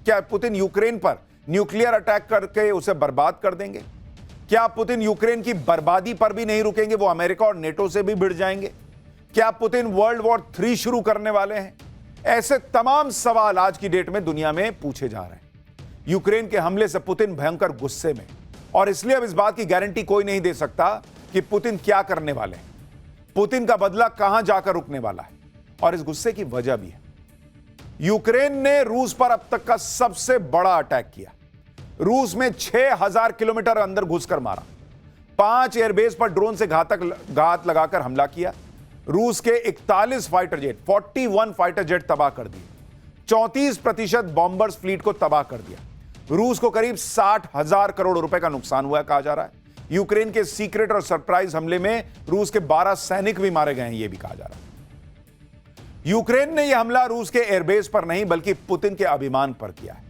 क्या Putin Ukraine पर nuclear attack करके उसे बर्बाद कर देंगे? क्या पुतिन यूक्रेन की बर्बादी पर भी नहीं रुकेंगे, वो अमेरिका और नेटो से भी भिड़ जाएंगे? क्या पुतिन वर्ल्ड वॉर 3 शुरू करने वाले हैं? ऐसे तमाम सवाल आज की डेट में दुनिया में पूछे जा रहे हैं। यूक्रेन के हमले से पुतिन भयंकर गुस्से में, और इसलिए अब इस बात की गारंटी कोई नहीं दे सकता कि पुतिन क्या करने वाले हैं, पुतिन का बदला कहां जाकर रुकने वाला है। और इस गुस्से की वजह भी है, यूक्रेन ने रूस पर अब तक का सबसे बड़ा अटैक किया। रूस में 6000 किलोमीटर अंदर घुसकर मारा, 5 एयरबेस पर ड्रोन से घात लगाकर हमला किया। रूस के 41 फाइटर जेट, 41 फाइटर जेट तबाह कर दिए, 34% बॉम्बर्स फ्लीट को तबाह कर दिया। रूस को करीब 60,000 करोड़ रुपए का नुकसान हुआ कहा जा रहा है। यूक्रेन के सीक्रेट और सरप्राइज हमले में रूस के 12 सैनिक भी मारे गए हैं, यह भी कहा जा रहा है। यूक्रेन ने यह हमला रूस के एयरबेस पर नहीं बल्कि पुतिन के अभिमान पर किया है।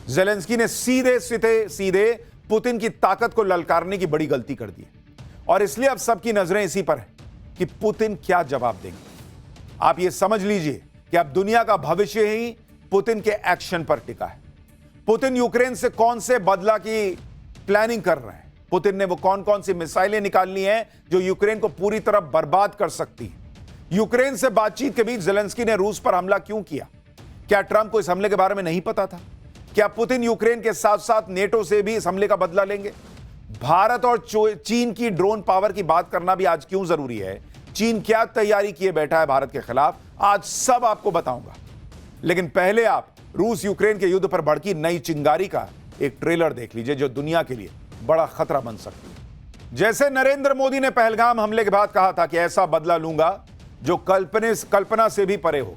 ज़ेलेंस्की ने सीधे पुतिन की ताकत को ललकारने की बड़ी गलती कर दी, और इसलिए अब सबकी नजरें इसी पर हैं कि पुतिन क्या जवाब देंगे। आप यह समझ लीजिए कि अब दुनिया का भविष्य ही पुतिन के एक्शन पर टिका है। पुतिन यूक्रेन से कौन से बदला की प्लानिंग कर रहे हैं, पुतिन ने वो कौन कौन सी मिसाइलें निकालनी है जो यूक्रेन को पूरी तरह बर्बाद कर सकती है। यूक्रेन से बातचीत के बीच ज़ेलेंस्की ने रूस पर हमला क्यों किया? क्या ट्रंप को इस हमले के बारे में नहीं पता था? क्या पुतिन यूक्रेन के साथ साथ नेटो से भी इस हमले का बदला लेंगे? भारत और चीन की ड्रोन पावर की बात करना भी आज क्यों जरूरी है? चीन क्या तैयारी किए बैठा है भारत के खिलाफ? आज सब आपको बताऊंगा, लेकिन पहले आप रूस यूक्रेन के युद्ध पर भड़की नई चिंगारी का एक ट्रेलर देख लीजिए जो दुनिया के लिए बड़ा खतरा बन सकती है। जैसे नरेंद्र मोदी ने पहलगाम हमले के बाद कहा था कि ऐसा बदला लूंगा जो कल्पना से भी परे हो,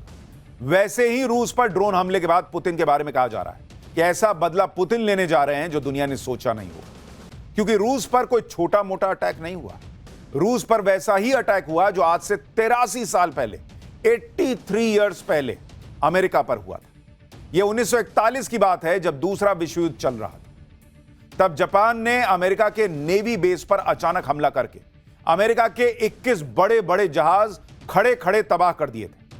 वैसे ही रूस पर ड्रोन हमले के बाद पुतिन के बारे में कहा जा रहा है कि ऐसा बदला पुतिन लेने जा रहे हैं जो दुनिया ने सोचा नहीं होगा। क्योंकि रूस पर कोई छोटा मोटा अटैक नहीं हुआ, रूस पर वैसा ही अटैक हुआ जो आज से 83 साल पहले, 83 इयर्स पहले अमेरिका पर हुआ था। यह 1941 की बात है जब दूसरा विश्व युद्ध चल रहा था। तब जापान ने अमेरिका के नेवी बेस पर अचानक हमला करके अमेरिका के 21 बड़े बड़े जहाज खड़े खड़े तबाह कर दिए थे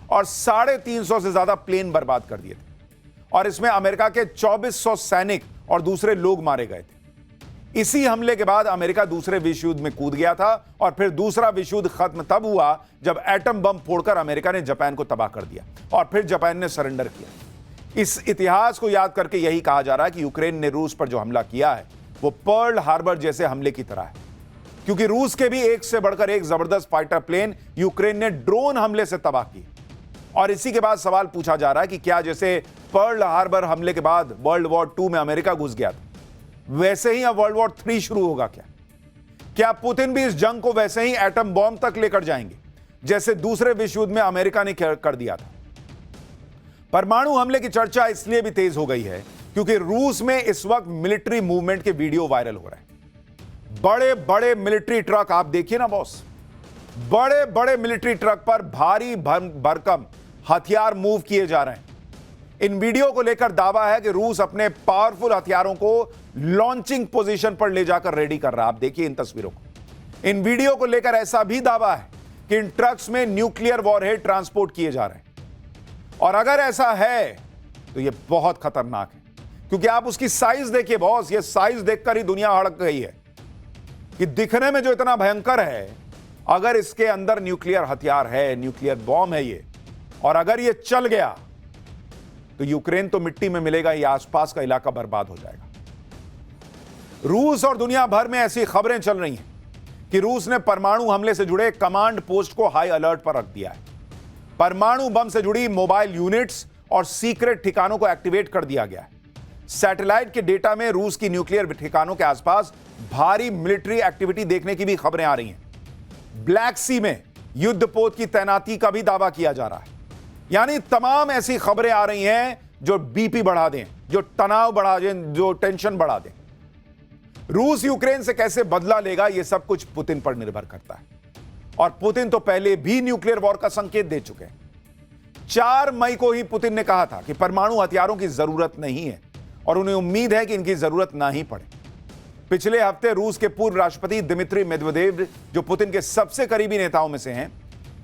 और 350 से ज्यादा प्लेन बर्बाद कर दिए थे, और इसमें अमेरिका के 2400 सैनिक और दूसरे लोग मारे गए थे। इसी हमले के बाद अमेरिका दूसरे विश्व युद्ध में कूद गया था, और फिर दूसरा विश्व युद्ध खत्म तब हुआ जब एटम बम फोड़कर अमेरिका ने जापान को तबाह कर दिया और फिर जापान ने सरेंडर किया। इस इतिहास को याद करके यही कहा जा रहा है कि यूक्रेन ने रूस पर जो हमला किया है वो पर्ल हार्बर जैसे हमले की तरह है, क्योंकि रूस के भी एक से बढ़कर एक जबरदस्त फाइटर प्लेन यूक्रेन ने ड्रोन हमले से तबाह की। और इसी के बाद सवाल पूछा जा रहा है कि क्या जैसे पर्ल हार्बर हमले के बाद वर्ल्ड वॉर 2 में अमेरिका घुस गया था, वैसे ही अब वर्ल्ड वॉर 3 शुरू होगा क्या? क्या पुतिन भी इस जंग को वैसे ही एटम बॉम्ब तक लेकर जाएंगे जैसे दूसरे विश्व युद्ध में अमेरिका ने कर दिया था? परमाणु हमले की चर्चा इसलिए भी तेज हो गई है क्योंकि रूस में इस वक्त मिलिट्री मूवमेंट के वीडियो वायरल हो रहे हैं। बड़े बड़े मिलिट्री ट्रक, आप देखिए ना बॉस, बड़े बड़े मिलिट्री ट्रक पर भारी भरकम हथियार मूव किए जा रहे हैं। इन वीडियो को लेकर दावा है कि रूस अपने पावरफुल हथियारों को लॉन्चिंग पोजीशन पर ले जाकर रेडी कर रहा है। आप देखिए इन तस्वीरों को। इन वीडियो को लेकर ऐसा भी दावा है कि इन ट्रक्स में न्यूक्लियर वॉरहेड ट्रांसपोर्ट किए जा रहे हैं, और अगर ऐसा है तो यह बहुत खतरनाक है, क्योंकि आप उसकी साइज देखिए बॉस, ये साइज देखकर ही दुनिया हड़क गई है कि दिखने में जो इतना भयंकर है, अगर इसके अंदर न्यूक्लियर हथियार है, न्यूक्लियर बॉम्ब है ये, और अगर ये चल गया तो यूक्रेन तो मिट्टी में मिलेगा, ये आसपास का इलाका बर्बाद हो जाएगा। रूस और दुनिया भर में ऐसी खबरें चल रही हैं कि रूस ने परमाणु हमले से जुड़े कमांड पोस्ट को हाई अलर्ट पर रख दिया है। परमाणु बम से जुड़ी मोबाइल यूनिट्स और सीक्रेट ठिकानों को एक्टिवेट कर दिया गया है। सैटेलाइट के डेटा में रूस की न्यूक्लियर ठिकानों के आसपास भारी मिलिट्री एक्टिविटी देखने की भी खबरें आ रही हैं। ब्लैक सी में युद्धपोत की तैनाती का भी दावा किया जा रहा है। यानी तमाम ऐसी खबरें आ रही हैं जो बीपी बढ़ा दें, जो तनाव बढ़ा दें, जो टेंशन बढ़ा दें। रूस यूक्रेन से कैसे बदला लेगा, यह सब कुछ पुतिन पर निर्भर करता है, और पुतिन तो पहले भी न्यूक्लियर वॉर का संकेत दे चुके हैं। 4 मई को ही पुतिन ने कहा था कि परमाणु हथियारों की जरूरत नहीं है और उन्हें उम्मीद है कि इनकी जरूरत ना ही पड़े। पिछले हफ्ते रूस के पूर्व राष्ट्रपति दिमित्री मेदवेदेव, जो पुतिन के सबसे करीबी नेताओं में से हैं,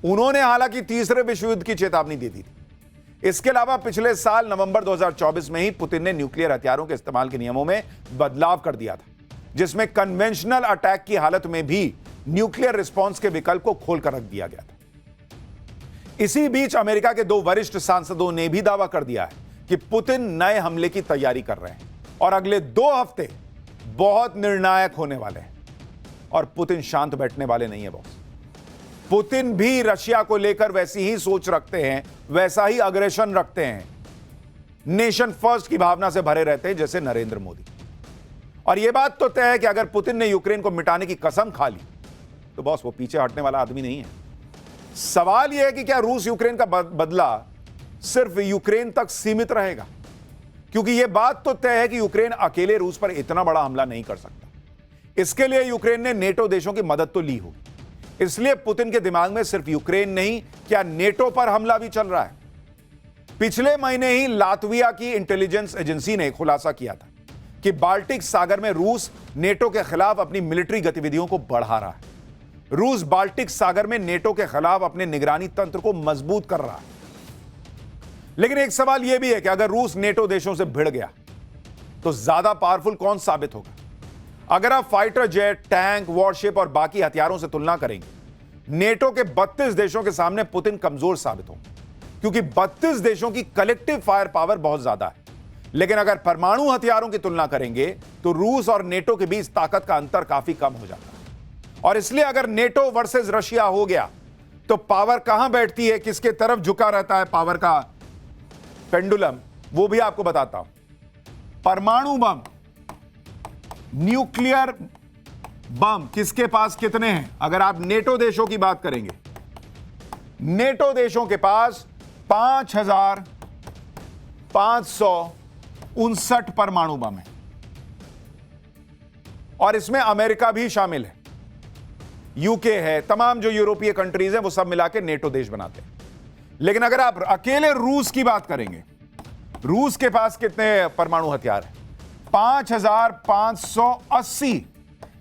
उन्होंने हालांकि तीसरे विश्व युद्ध की चेतावनी दे दी थी, इसके अलावा पिछले साल नवंबर 2024 में ही पुतिन ने न्यूक्लियर हथियारों के इस्तेमाल के नियमों में बदलाव कर दिया था, जिसमें कन्वेंशनल अटैक की हालत में भी न्यूक्लियर रिस्पॉन्स के विकल्प को खोलकर रख दिया गया था। इसी बीच अमेरिका के 2 वरिष्ठ सांसदों ने भी दावा कर दिया है कि पुतिन नए हमले की तैयारी कर रहे हैं और अगले 2 हफ्ते बहुत निर्णायक होने वाले हैं। और पुतिन शांत बैठने वाले नहीं है बॉस। पुतिन भी रशिया को लेकर वैसी ही सोच रखते हैं, वैसा ही अग्रेशन रखते हैं, नेशन फर्स्ट की भावना से भरे रहते हैं जैसे नरेंद्र मोदी। और यह बात तो तय है कि अगर पुतिन ने यूक्रेन को मिटाने की कसम खा ली तो बॉस वो पीछे हटने वाला आदमी नहीं है। सवाल यह है कि क्या रूस यूक्रेन का बदला सिर्फ यूक्रेन तक सीमित रहेगा, क्योंकि यह बात तो तय है कि यूक्रेन अकेले रूस पर इतना बड़ा हमला नहीं कर सकता। इसके लिए यूक्रेन ने नेटो देशों की मदद तो ली होगी। इसलिए पुतिन के दिमाग में सिर्फ यूक्रेन नहीं, क्या नेटो पर हमला भी चल रहा है। पिछले महीने ही लातविया की इंटेलिजेंस एजेंसी ने खुलासा किया था कि बाल्टिक सागर में रूस नेटो के खिलाफ अपनी मिलिट्री गतिविधियों को बढ़ा रहा है। रूस बाल्टिक सागर में नेटो के खिलाफ अपने निगरानी तंत्र को मजबूत कर रहा है। लेकिन एक सवाल यह भी है कि अगर रूस नेटो देशों से भिड़ गया तो ज्यादा पावरफुल कौन साबित होगा। अगर आप फाइटर जेट, टैंक, वॉरशिप और बाकी हथियारों से तुलना करेंगे, नेटो के 32 देशों के सामने पुतिन कमजोर साबित होंगे, क्योंकि 32 देशों की कलेक्टिव फायर पावर बहुत ज्यादा है। लेकिन अगर परमाणु हथियारों की तुलना करेंगे तो रूस और नेटो के बीच ताकत का अंतर काफी कम हो जाता है। और इसलिए अगर नेटो वर्सेस रशिया हो गया तो पावर कहां बैठती है, किसके तरफ झुका रहता है पावर का पेंडुलम, वो भी आपको बताता हूं। परमाणु बम, न्यूक्लियर बम किसके पास कितने हैं? अगर आप नेटो देशों की बात करेंगे, नेटो देशों के पास 5,559 परमाणु बम है और इसमें अमेरिका भी शामिल है, यूके है, तमाम जो यूरोपीय कंट्रीज हैं वो सब मिलाकर नेटो देश बनाते हैं। लेकिन अगर आप अकेले रूस की बात करेंगे, रूस के पास कितने परमाणु हथियार हैं? 5,580।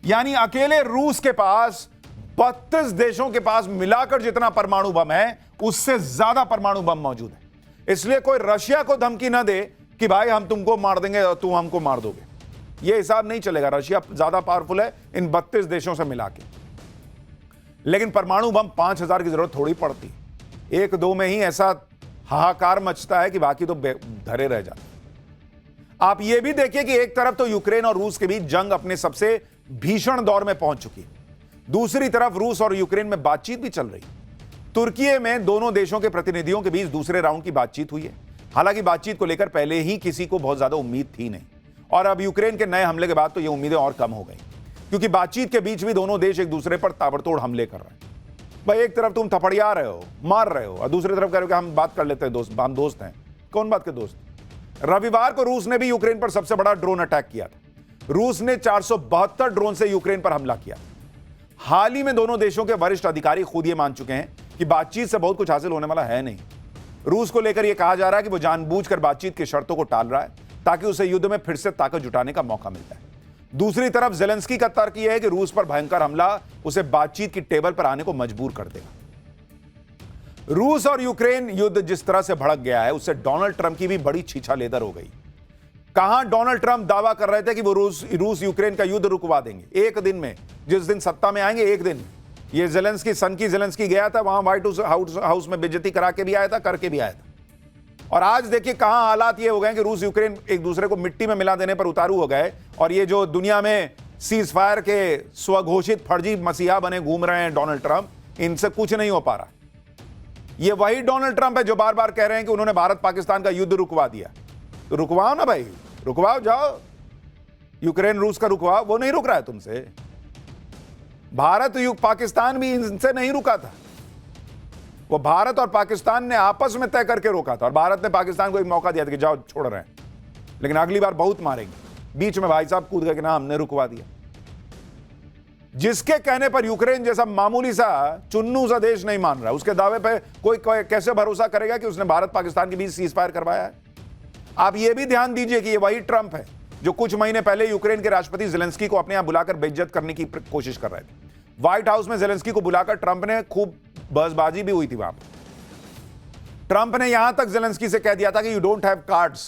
यानी अकेले रूस के पास 32 देशों के पास मिलाकर जितना परमाणु बम है उससे ज्यादा परमाणु बम मौजूद है। इसलिए कोई रशिया को धमकी ना दे कि भाई हम तुमको मार देंगे और तुम हमको मार दोगे, यह हिसाब नहीं चलेगा। रशिया ज्यादा पावरफुल है इन 32 देशों से मिला के। लेकिन परमाणु बम 5,000 की जरूरत थोड़ी पड़ती, 1-2 में ही ऐसा हाहाकार मचता है कि बाकी तो धरे रह जाते। आप यह भी देखिए कि एक तरफ तो यूक्रेन और रूस के बीच जंग अपने सबसे भीषण दौर में पहुंच चुकी है, दूसरी तरफ रूस और यूक्रेन में बातचीत भी चल रही। तुर्की में दोनों देशों के प्रतिनिधियों के बीच दूसरे राउंड की बातचीत हुई है। हालांकि बातचीत को लेकर पहले ही किसी को बहुत ज्यादा उम्मीद थी नहीं, और अब यूक्रेन के नए हमले के बाद तो ये उम्मीदें और कम हो गई, क्योंकि बातचीत के बीच भी दोनों देश एक दूसरे पर ताबड़तोड़ हमले कर रहे हैं। भाई एक तरफ तुम थपड़िया रहे हो, मार रहे हो, और दूसरी तरफ कह रहे हो कि हम बात कर लेते हैं, दोस्त, हम दोस्त हैं। कौन बात के दोस्त? रविवार को रूस ने भी यूक्रेन पर सबसे बड़ा ड्रोन अटैक किया था। रूस ने 472 ड्रोन से यूक्रेन पर हमला किया। हाल ही में दोनों देशों के वरिष्ठ अधिकारी खुद ये मान चुके हैं कि बातचीत से बहुत कुछ हासिल होने वाला है नहीं। रूस को लेकर यह कहा जा रहा है कि वो जानबूझकर बातचीत की शर्तों को टाल रहा है ताकि उसे युद्ध में फिर से ताकत जुटाने का मौका मिलता है। दूसरी तरफ जेलेंस्की का तर्क यह है कि रूस पर भयंकर हमला उसे बातचीत की टेबल पर आने को मजबूर कर देगा। रूस और यूक्रेन युद्ध जिस तरह से भड़क गया है उससे डोनाल्ड ट्रंप की भी बड़ी छीछालेदर हो गई। कहां डोनाल्ड ट्रंप दावा कर रहे थे कि वो रूस यूक्रेन का युद्ध रुकवा देंगे एक दिन में, जिस दिन सत्ता में आएंगे एक दिन में। ये जेलेंस्की गया था वहां, व्हाइट हाउस में बेइज्जती करा के भी आया था, करके भी आया था। और आज देखिए कहां हालात ये हो गए कि रूस यूक्रेन एक दूसरे को मिट्टी में मिला देने पर उतारू हो गए, और ये जो दुनिया में सीज फायर के स्वघोषित फर्जी मसीहा बने घूम रहे हैं डोनाल्ड ट्रंप, इनसे कुछ नहीं हो पा रहा। ये वही डोनाल्ड ट्रंप है जो बार बार कह रहे हैं कि उन्होंने भारत पाकिस्तान का युद्ध रुकवा दिया। तो रुकवाओ ना भाई, रुकवाओ, जाओ यूक्रेन रूस का रुकवाओ। वो नहीं रुक रहा है तुमसे। भारत पाकिस्तान भी इनसे नहीं रुका था, वो भारत और पाकिस्तान ने आपस में तय करके रोका था, और भारत ने पाकिस्तान को एक मौका दिया था कि जाओ छोड़ रहे हैं, लेकिन अगली बार बहुत मारेंगे। बीच में भाई साहब कूद गए कि ना हमने रुकवा दिया। जिसके कहने पर यूक्रेन जैसा मामूली सा चुन्नू सा देश नहीं मान रहा, उसके दावे पे कोई कैसे भरोसा करेगा कि उसने भारत पाकिस्तान के बीच सीज फायर करवाया है। आप यह भी ध्यान दीजिए कि ये वही ट्रंप है जो कुछ महीने पहले यूक्रेन के राष्ट्रपति जेलेंस्की को अपने यहां बुलाकर बेइज्जत करने की कोशिश कर रहे थे। व्हाइट हाउस में जेलेंस्की को बुलाकर ट्रंप ने खूब बहसबाजी भी हुई थी वहां पर। ट्रंप ने यहां तक जेलेंस्की से कह दिया था कि you don't have cards.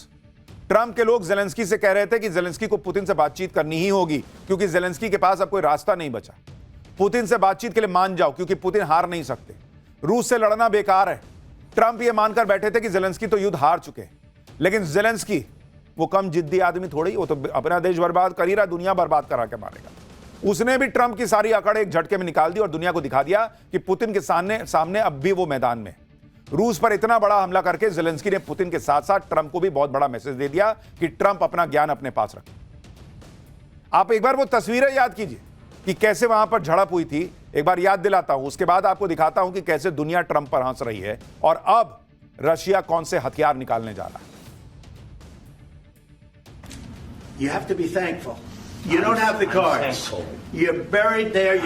Trump के लोग जेलेंस्की से कह रहे थे कि जेलेंस्की को पुतिन से बातचीत करनी ही होगी, क्योंकि जेलेंस्की के पास अब कोई रास्ता नहीं बचा। पुतिन से बातचीत के लिए मान जाओ, क्योंकि पुतिन हार नहीं सकते, रूस से लड़ना बेकार है। ट्रंप ये मानकर बैठे थे कि जेलेंस्की तो युद्ध हार चुके, लेकिन जेलेंस्की वो कम जिद्दी आदमी थोड़ी, वो तो अपना देश बर्बाद कर ही रहा, दुनिया बर्बाद करा के मारेगा। उसने भी ट्रंप की सारी अकड़ एक झटके में निकाल दी और दुनिया को दिखा दिया कि पुतिन के सामने अब भी वो मैदान में। रूस पर इतना बड़ा हमला करके जेलेंस्की ने पुतिन के साथ साथ ट्रंप को भी बहुत बड़ा मैसेज दे दिया कि ट्रंप अपना ज्ञान अपने पास रखे। आप एक बार वो तस्वीरें याद कीजिए कि कैसे वहां पर झड़प हुई थी, एक बार याद दिलाता हूं, उसके बाद आपको दिखाता हूं कि कैसे दुनिया ट्रंप पर हंस रही है और अब रशिया कौन से हथियार निकालने जा रहा है। You have to be thankful. You don't have the cards. You're buried there.